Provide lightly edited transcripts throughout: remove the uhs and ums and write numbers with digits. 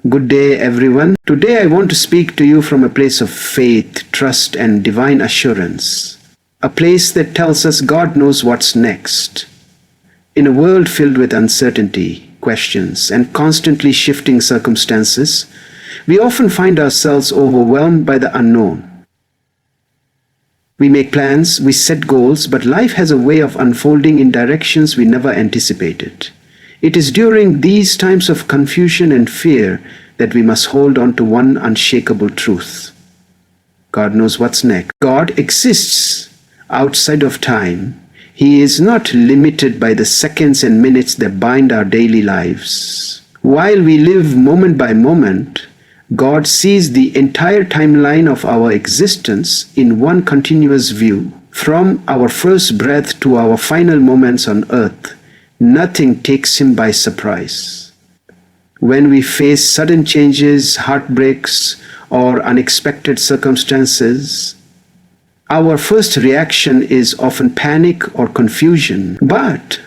Good day, everyone. Today I want to speak to you from a place of faith, trust, and divine assurance. A place that tells us God knows what's next. In a world filled with uncertainty, questions, and constantly shifting circumstances, we often find ourselves overwhelmed by the unknown. We make plans, we set goals, but life has a way of unfolding in directions we never anticipated. It is during these times of confusion and fear that we must hold on to one unshakable truth. God knows what's next. God exists outside of time. He is not limited by the seconds and minutes that bind our daily lives. While we live moment by moment, God sees the entire timeline of our existence in one continuous view. From our first breath to our final moments on earth, nothing takes him by surprise. When we face sudden changes, heartbreaks, or unexpected circumstances, our first reaction is often panic or confusion. But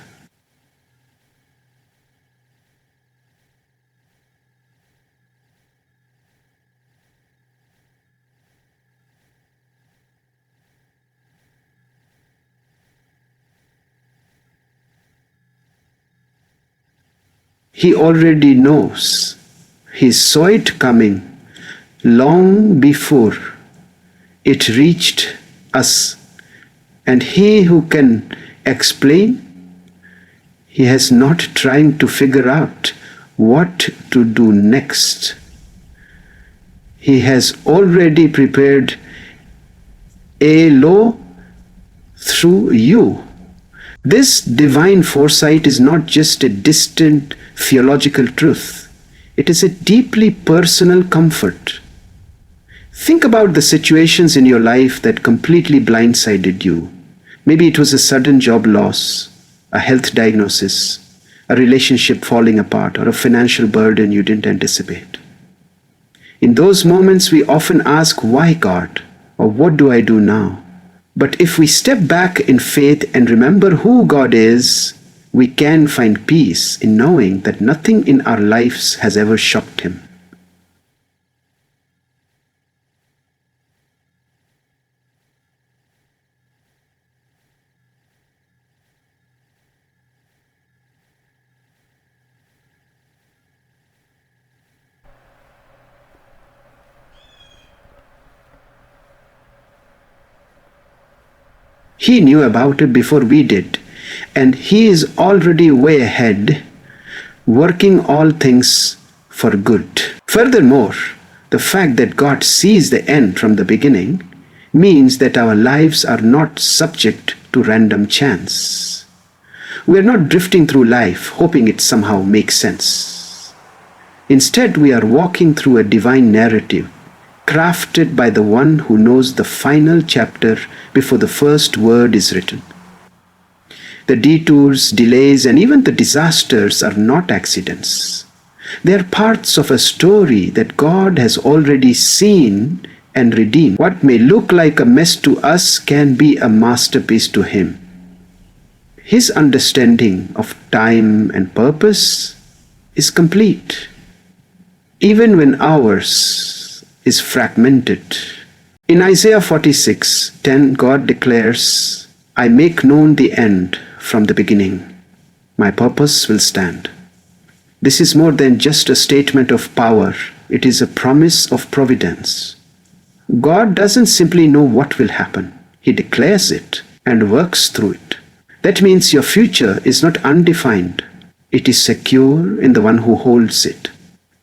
he already knows. He saw it coming long before it reached us. And he who can explain, he has not trying to figure out what to do next. He has already prepared a law through you. This divine foresight is not just a distant theological truth. It is a deeply personal comfort. Think about the situations in your life that completely blindsided you. Maybe it was a sudden job loss, a health diagnosis, a relationship falling apart, or a financial burden you didn't anticipate. In those moments, we often ask, why God? Or what do I do now? But if we step back in faith and remember who God is, we can find peace in knowing that nothing in our lives has ever shocked him. He knew about it before we did, and he is already way ahead, working all things for good. Furthermore, the fact that God sees the end from the beginning means that our lives are not subject to random chance. We are not drifting through life hoping it somehow makes sense. Instead, we are walking through a divine narrative crafted by the one who knows the final chapter before the first word is written. The detours, delays, and even the disasters are not accidents. They are parts of a story that God has already seen and redeemed. What may look like a mess to us can be a masterpiece to him. His understanding of time and purpose is complete, even when ours is fragmented. In Isaiah 46:10, God declares, I make known the end from the beginning. My purpose will stand. This is more than just a statement of power. It is a promise of providence. God doesn't simply know what will happen. He declares it and works through it. That means your future is not undefined. It is secure in the one who holds it.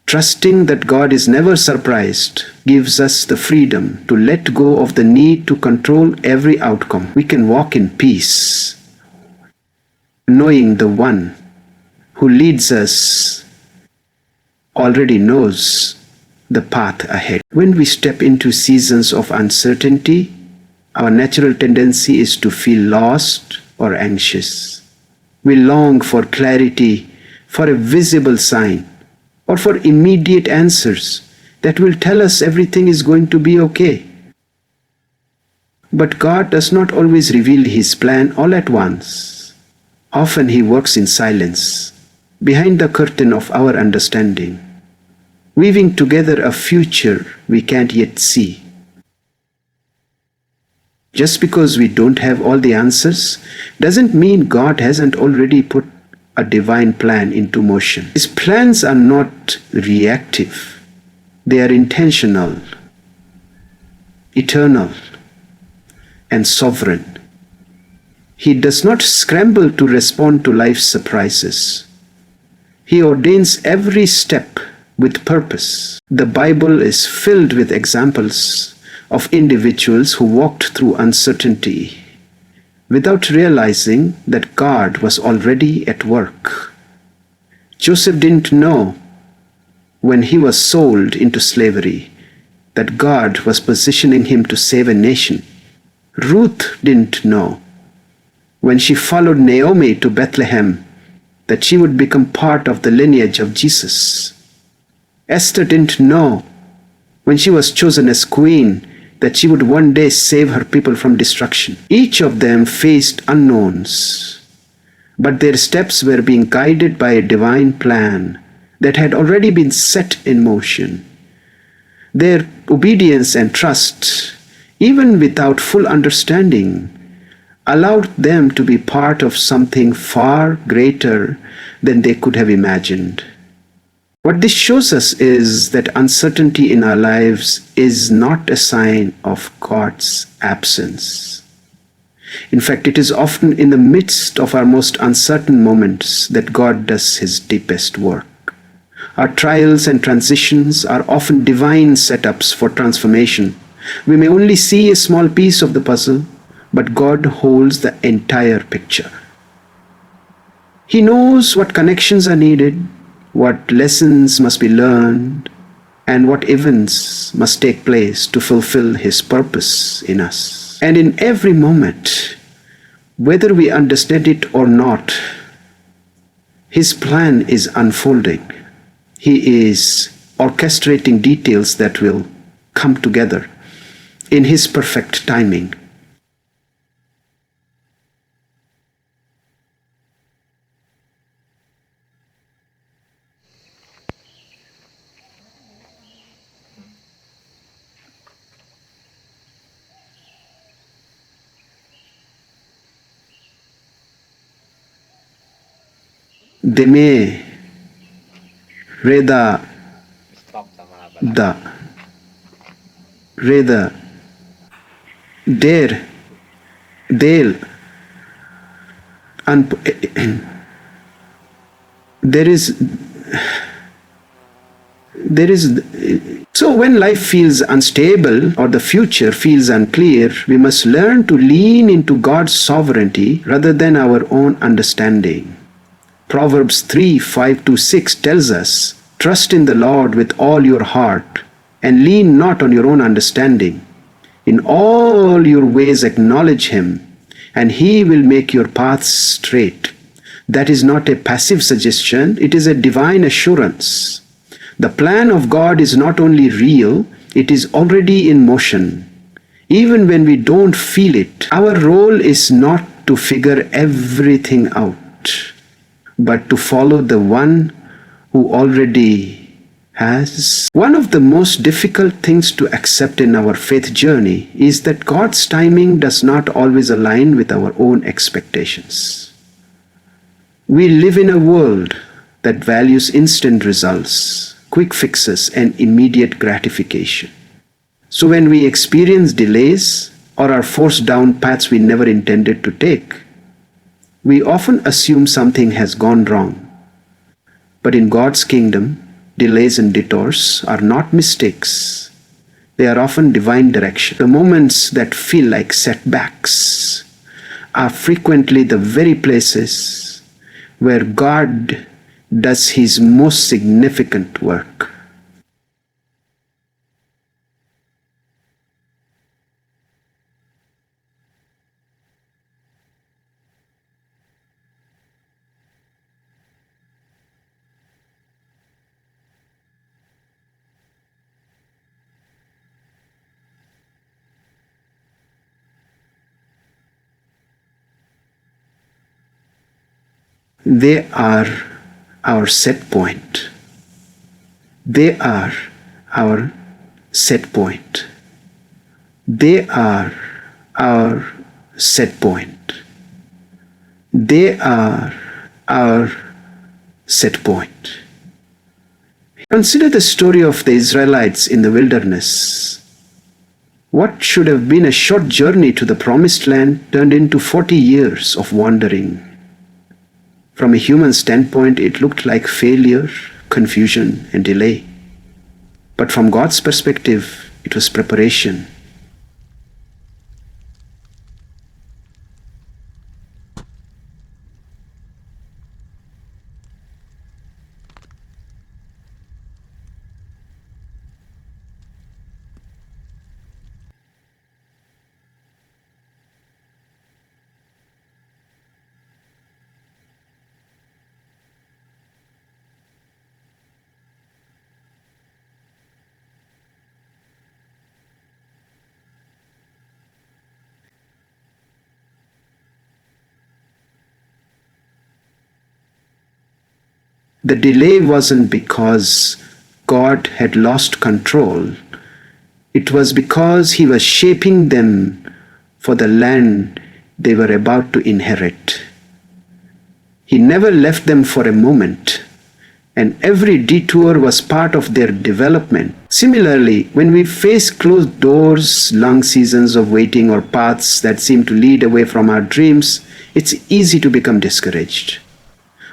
Trusting that God is never surprised gives us the freedom to let go of the need to control every outcome. We can walk in peace, knowing the one who leads us already knows the path ahead. When we step into seasons of uncertainty, our natural tendency is to feel lost or anxious. We long for clarity, for a visible sign, or for immediate answers that will tell us everything is going to be okay. But God does not always reveal his plan all at once. Often he works in silence, behind the curtain of our understanding. weaving together a future we can't yet see. Just because we don't have all the answers doesn't mean God hasn't already put a divine plan into motion. His plans are not reactive, they are intentional, eternal, and sovereign. He does not scramble to respond to life's surprises. He ordains every step with purpose. The Bible is filled with examples of individuals who walked through uncertainty without realizing that God was already at work. Joseph didn't know when he was sold into slavery that God was positioning him to save a nation. Ruth didn't know when she followed Naomi to Bethlehem that she would become part of the lineage of Jesus. Esther didn't know when she was chosen as queen that she would one day save her people from destruction. Each of them faced unknowns, but their steps were being guided by a divine plan that had already been set in motion. Their obedience and trust, even without full understanding, allowed them to be part of something far greater than they could have imagined. What this shows us is that uncertainty in our lives is not a sign of God's absence. In fact, it is often in the midst of our most uncertain moments that God does his deepest work. Our trials and transitions are often divine setups for transformation. We may only see a small piece of the puzzle, but God holds the entire picture. He knows what connections are needed, what lessons must be learned, and what events must take place to fulfill his purpose in us. And in every moment, whether we understand it or not, his plan is unfolding. He is orchestrating details that will come together in his perfect timing. Deme Reda Da Reda Der Del there is so when life feels unstable or the future feels unclear, we must learn to lean into God's sovereignty rather than our own understanding. Proverbs 3:5-6 tells us, "Trust in the Lord with all your heart and lean not on your own understanding. In all your ways acknowledge him, and he will make your paths straight." That is not a passive suggestion, it is a divine assurance. The plan of God is not only real, it is already in motion. Even when we don't feel it, our role is not to figure everything out, but to follow the one who already has. One of the most difficult things to accept in our faith journey is that God's timing does not always align with our own expectations. We live in a world that values instant results, quick fixes, and immediate gratification. So when we experience delays or are forced down paths we never intended to take, we often assume something has gone wrong. But in God's kingdom, delays and detours are not mistakes. They are often divine direction. The moments that feel like setbacks are frequently the very places where God does his most significant work. They are our set point. They are our set point. They are our set point. They are our set point. Consider the story of the Israelites in the wilderness. What should have been a short journey to the promised land turned into 40 years of wandering. From a human standpoint, it looked like failure, confusion, and delay. But from God's perspective, it was preparation. The delay wasn't because God had lost control. It was because He was shaping them for the land they were about to inherit. He never left them for a moment, and every detour was part of their development. Similarly, when we face closed doors, long seasons of waiting, or paths that seem to lead away from our dreams, it's easy to become discouraged.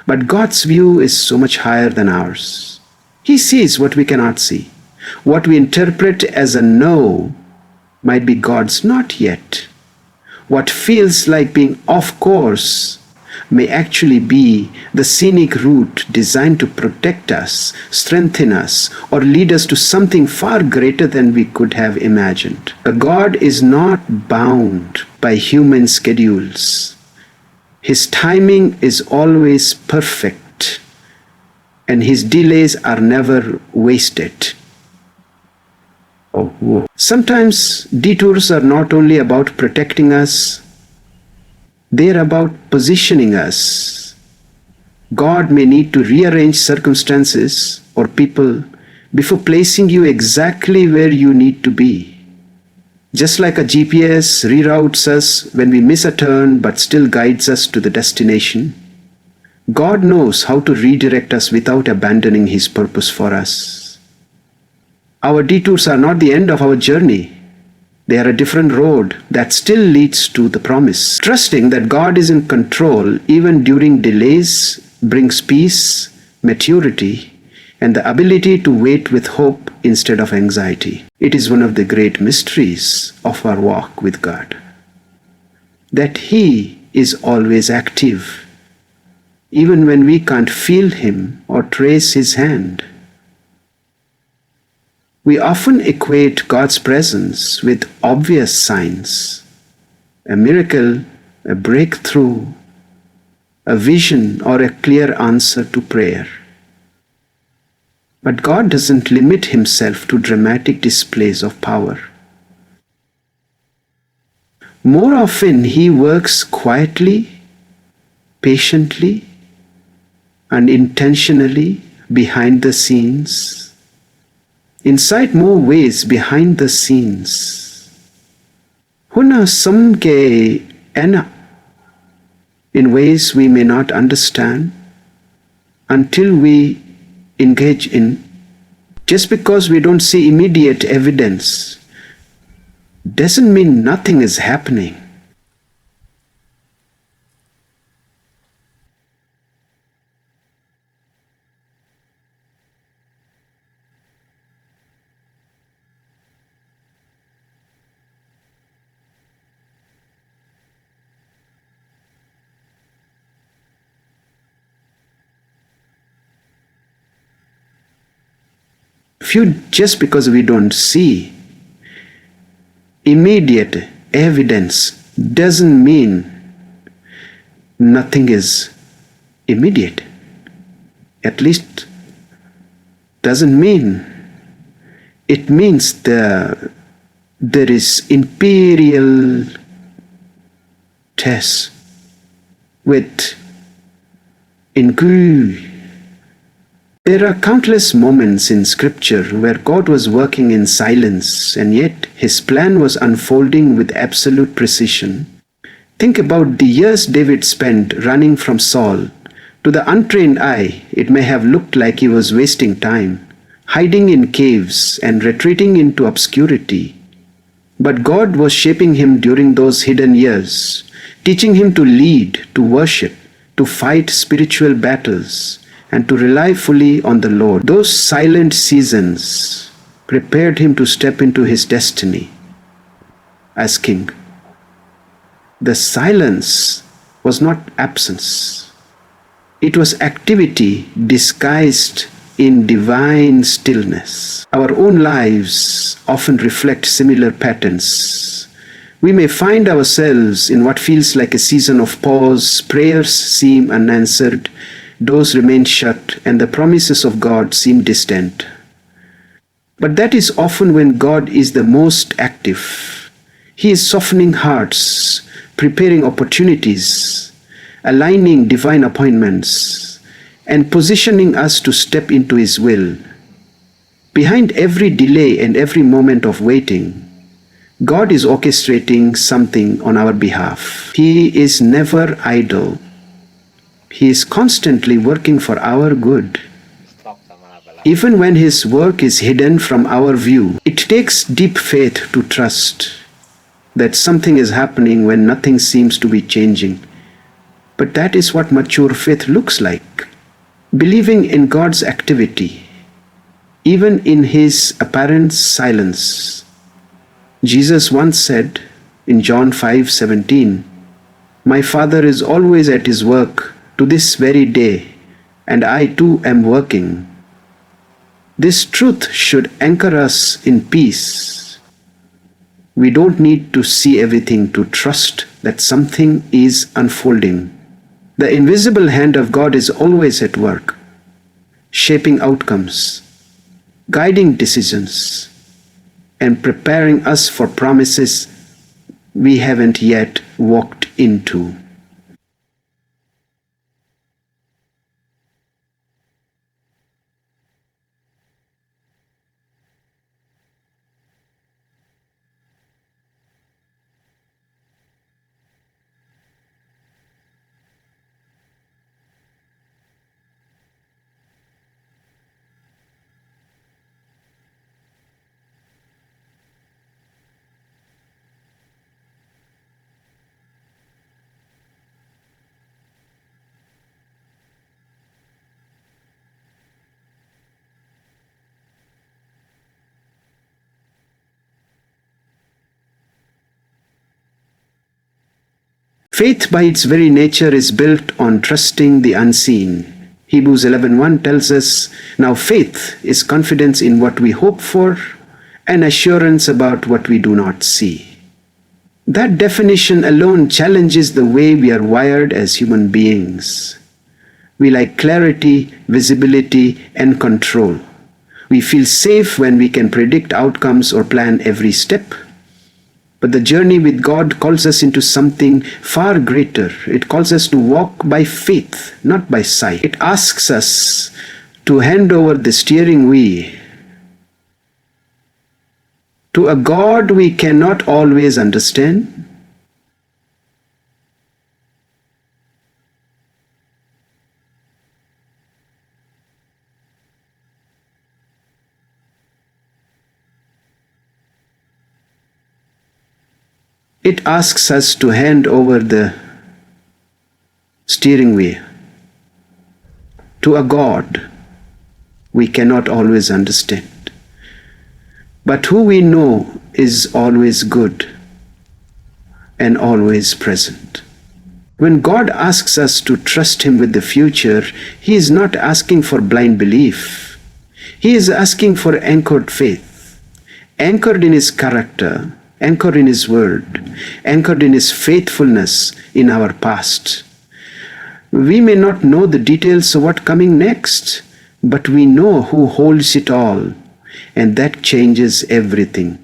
But God's view is so much higher than ours. He sees what we cannot see. What we interpret as a no might be God's not yet. What feels like being off course may actually be the scenic route designed to protect us, strengthen us, or lead us to something far greater than we could have imagined. God is not bound by human schedules. His timing is always perfect, and His delays are never wasted. Sometimes detours are not only about protecting us, they are about positioning us. God may need to rearrange circumstances or people before placing you exactly where you need to be. Just like a GPS reroutes us when we miss a turn but still guides us to the destination, God knows how to redirect us without abandoning His purpose for us. Our detours are not the end of our journey. They are a different road that still leads to the promise. Trusting that God is in control even during delays brings peace, maturity, and the ability to wait with hope instead of anxiety. It is one of the great mysteries of our walk with God, that He is always active, even when we can't feel Him or trace His hand. We often equate God's presence with obvious signs, a miracle, a breakthrough, a vision, or a clear answer to prayer. But God doesn't limit Himself to dramatic displays of power. More often, He works quietly, patiently, and intentionally behind the scenes. Inside more ways behind the scenes. Huna samke ena, in ways we may not understand until we engage in. Just because we don't see immediate evidence doesn't mean nothing is happening. Just because we don't see immediate evidence doesn't mean nothing is immediate. At least doesn't mean. It means there is imperial test with There are countless moments in Scripture where God was working in silence, and yet His plan was unfolding with absolute precision. Think about the years David spent running from Saul. To the untrained eye, it may have looked like he was wasting time, hiding in caves and retreating into obscurity. But God was shaping him during those hidden years, teaching him to lead, to worship, to fight spiritual battles, and to rely fully on the Lord. Those silent seasons prepared him to step into his destiny as king. The silence was not absence. It was activity disguised in divine stillness. Our own lives often reflect similar patterns. We may find ourselves in what feels like a season of pause. Prayers seem unanswered, doors remain shut, and the promises of God seem distant. But that is often when God is the most active. He is softening hearts, preparing opportunities, aligning divine appointments, and positioning us to step into His will. Behind every delay and every moment of waiting, God is orchestrating something on our behalf. He is never idle. He is constantly working for our good. Even when His work is hidden from our view, it takes deep faith to trust that something is happening when nothing seems to be changing. But that is what mature faith looks like. Believing in God's activity, even in His apparent silence. Jesus once said in John 5:17, "My Father is always at His work to this very day, and I too am working." This truth should anchor us in peace. We don't need to see everything to trust that something is unfolding. The invisible hand of God is always at work, shaping outcomes, guiding decisions, and preparing us for promises we haven't yet walked into. Faith by its very nature is built on trusting the unseen. Hebrews 11:1 tells us, "Now faith is confidence in what we hope for and assurance about what we do not see." That definition alone challenges the way we are wired as human beings. We like clarity, visibility, and control. We feel safe when we can predict outcomes or plan every step. But the journey with God calls us into something far greater. It calls us to walk by faith, not by sight. It asks us to hand over the steering wheel to a God we cannot always understand. It asks us to hand over the steering wheel to a God we cannot always understand, but who we know is always good and always present. When God asks us to trust Him with the future, He is not asking for blind belief. He is asking for anchored faith, anchored in His character, anchored in His word, anchored in His faithfulness in our past. We may not know the details of what's coming next, but we know who holds it all, and that changes everything.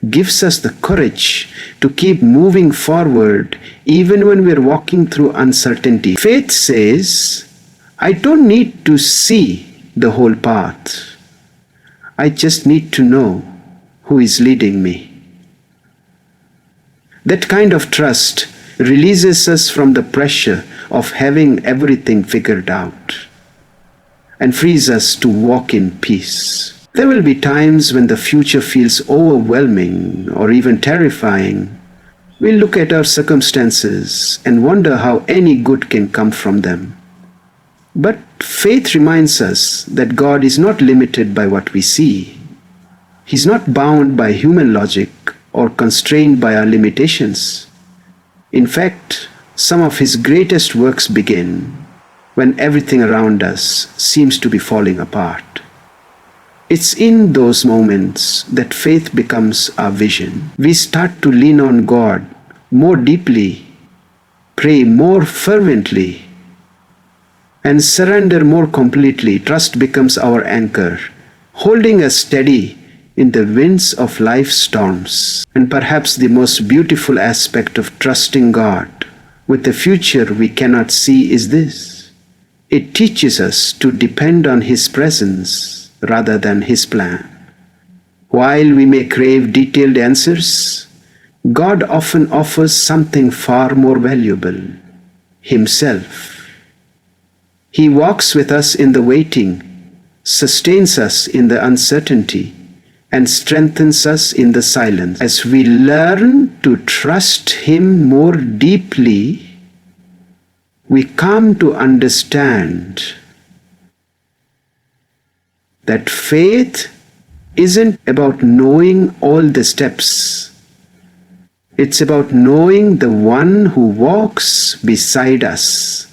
Gives us the courage to keep moving forward even when we're walking through uncertainty. Faith says, I don't need to see the whole path. I just need to know who is leading me. That kind of trust releases us from the pressure of having everything figured out and frees us to walk in peace. There will be times when the future feels overwhelming or even terrifying. We look at our circumstances and wonder how any good can come from them. But faith reminds us that God is not limited by what we see. He's not bound by human logic or constrained by our limitations. In fact, some of His greatest works begin when everything around us seems to be falling apart. It's in those moments that faith becomes our vision. We start to lean on God more deeply, pray more fervently, and surrender more completely. Trust becomes our anchor, holding us steady in the winds of life's storms. And perhaps the most beautiful aspect of trusting God with a future we cannot see is this: it teaches us to depend on His presence rather than His plan. While we may crave detailed answers, God often offers something far more valuable: Himself. He walks with us in the waiting, sustains us in the uncertainty, and strengthens us in the silence. As we learn to trust Him more deeply, we come to understand that faith isn't about knowing all the steps. It's about knowing the one who walks beside us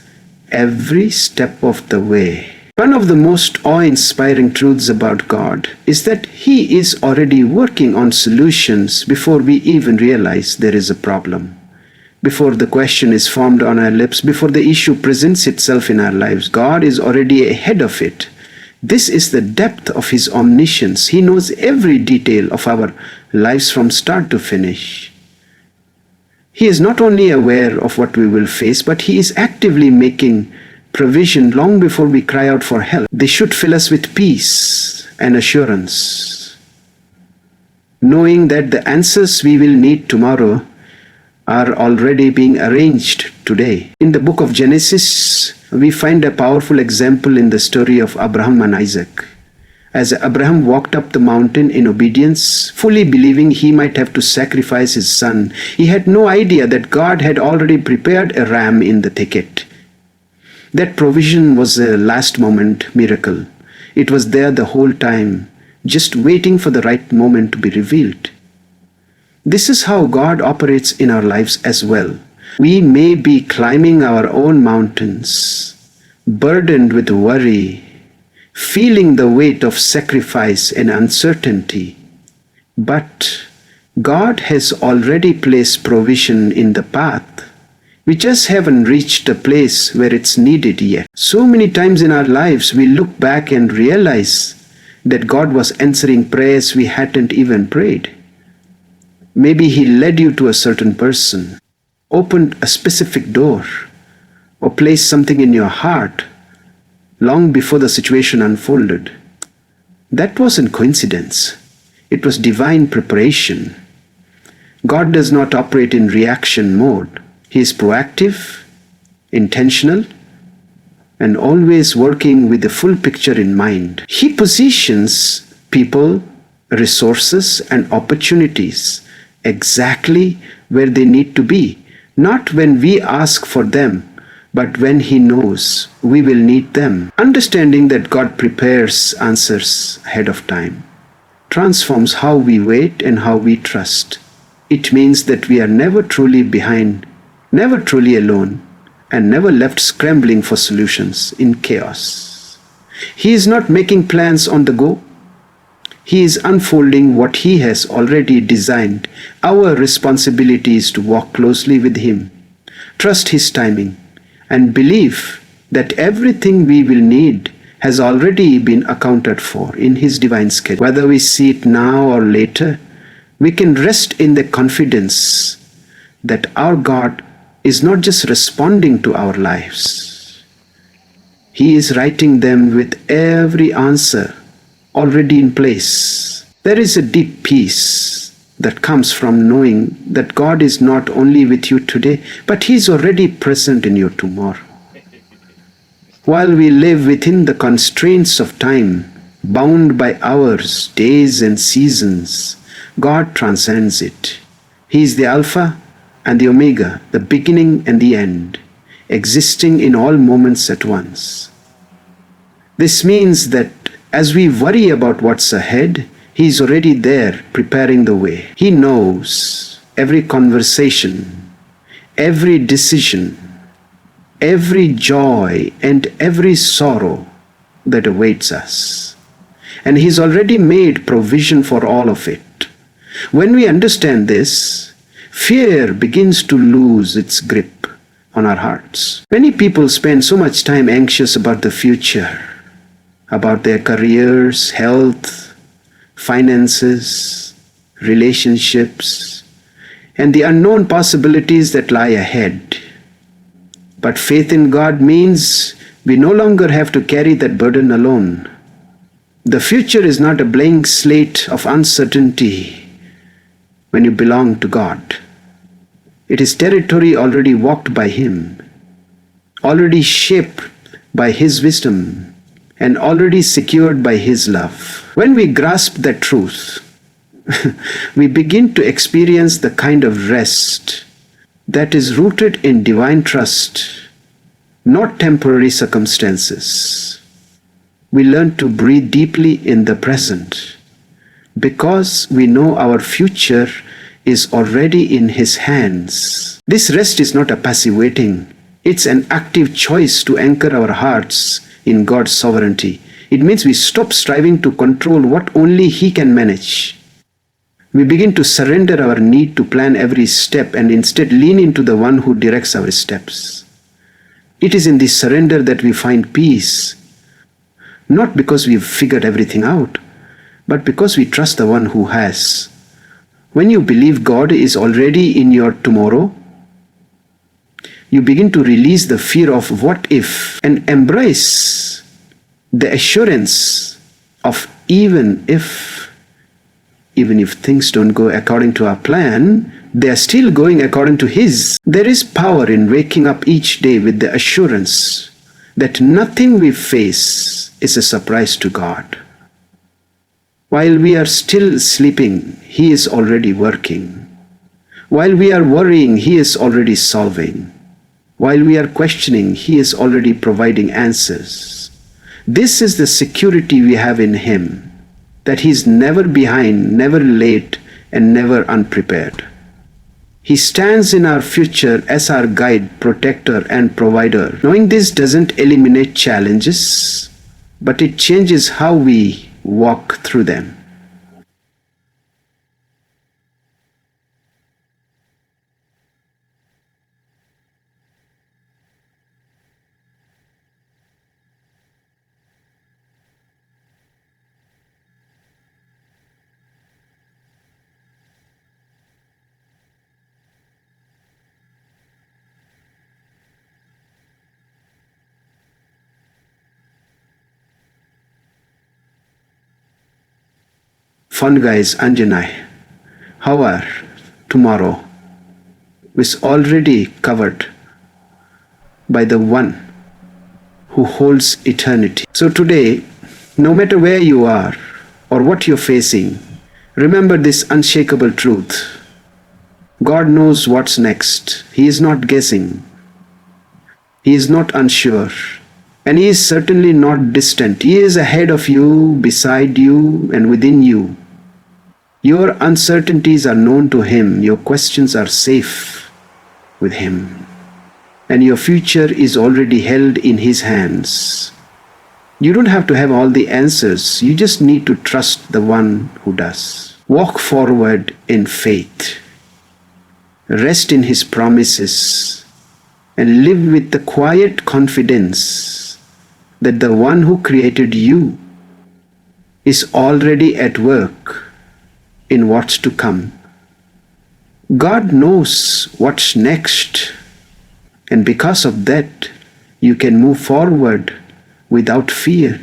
every step of the way. One of the most awe-inspiring truths about God is that He is already working on solutions before we even realize there is a problem. Before the question is formed on our lips, before the issue presents itself in our lives, God is already ahead of it. This is the depth of His omniscience. He knows every detail of our lives from start to finish. He is not only aware of what we will face, but He is actively making provision long before we cry out for help. This should fill us with peace and assurance, knowing that the answers we will need tomorrow are already being arranged today. In the book of Genesis, we find a powerful example in the story of Abraham and Isaac. As Abraham walked up the mountain in obedience, fully believing he might have to sacrifice his son, he had no idea that God had already prepared a ram in the thicket. That provision was a last-moment miracle. It was there the whole time, just waiting for the right moment to be revealed. This is how God operates in our lives as well. We may be climbing our own mountains, burdened with worry, feeling the weight of sacrifice and uncertainty. But God has already placed provision in the path. We just haven't reached a place where it's needed yet. So many times in our lives, we look back and realize that God was answering prayers we hadn't even prayed. Maybe He led you to a certain person, opened a specific door, or placed something in your heart long before the situation unfolded. That wasn't coincidence. It was divine preparation. God does not operate in reaction mode. He is proactive, intentional, and always working with the full picture in mind. He positions people, resources, and opportunities exactly where they need to be, not when we ask for them, but when He knows we will need them. Understanding that God prepares answers ahead of time transforms how we wait and how we trust. It means that we are never truly behind, never truly alone, and never left scrambling for solutions in chaos. He is not making plans on the go. He is unfolding what He has already designed. Our responsibility is to walk closely with Him, trust His timing, and believe that everything we will need has already been accounted for in His divine schedule. Whether we see it now or later, we can rest in the confidence that our God is not just responding to our lives. He is writing them with every answer already in place. There is a deep peace that comes from knowing that God is not only with you today, but He is already present in you tomorrow. While we live within the constraints of time, bound by hours, days, and seasons, God transcends it. He is the Alpha and the Omega, the beginning and the end, existing in all moments at once. This means that as we worry about what's ahead, He is already there preparing the way. He knows every conversation, every decision, every joy and every sorrow that awaits us. And He's already made provision for all of it. When we understand this, fear begins to lose its grip on our hearts. Many people spend so much time anxious about the future, about their careers, health, finances, relationships, and the unknown possibilities that lie ahead. But faith in God means we no longer have to carry that burden alone. The future is not a blank slate of uncertainty when you belong to God. It is territory already walked by Him, already shaped by His wisdom, and already secured by His love. When we grasp that truth, we begin to experience the kind of rest that is rooted in divine trust, not temporary circumstances. We learn to breathe deeply in the present because we know our future is already in His hands. This rest is not a passive waiting. It's an active choice to anchor our hearts in God's sovereignty. It means we stop striving to control what only He can manage. We begin to surrender our need to plan every step and instead lean into the One who directs our steps. It is in this surrender that we find peace, not because we've figured everything out, but because we trust the One who has. When you believe God is already in your tomorrow, you begin to release the fear of what if and embrace the assurance of even if things don't go according to our plan, they are still going according to His. There is power in waking up each day with the assurance that nothing we face is a surprise to God. While we are still sleeping, He is already working. While we are worrying, He is already solving. While we are questioning, He is already providing answers. This is the security we have in Him, that He is never behind, never late, and never unprepared. He stands in our future as our guide, protector, and provider. Knowing this doesn't eliminate challenges, but it changes how we walk through them. Fun guys, Anjanai, how are tomorrow is already covered by the One who holds eternity. So today, no matter where you are or what you're facing, remember this unshakable truth. God knows what's next. He is not guessing. He is not unsure. And He is certainly not distant. He is ahead of you, beside you, and within you. Your uncertainties are known to Him. Your questions are safe with Him. And your future is already held in His hands. You don't have to have all the answers. You just need to trust the One who does. Walk forward in faith. Rest in His promises. And live with the quiet confidence that the One who created you is already at work in what's to come. God knows what's next, and because of that, you can move forward without fear.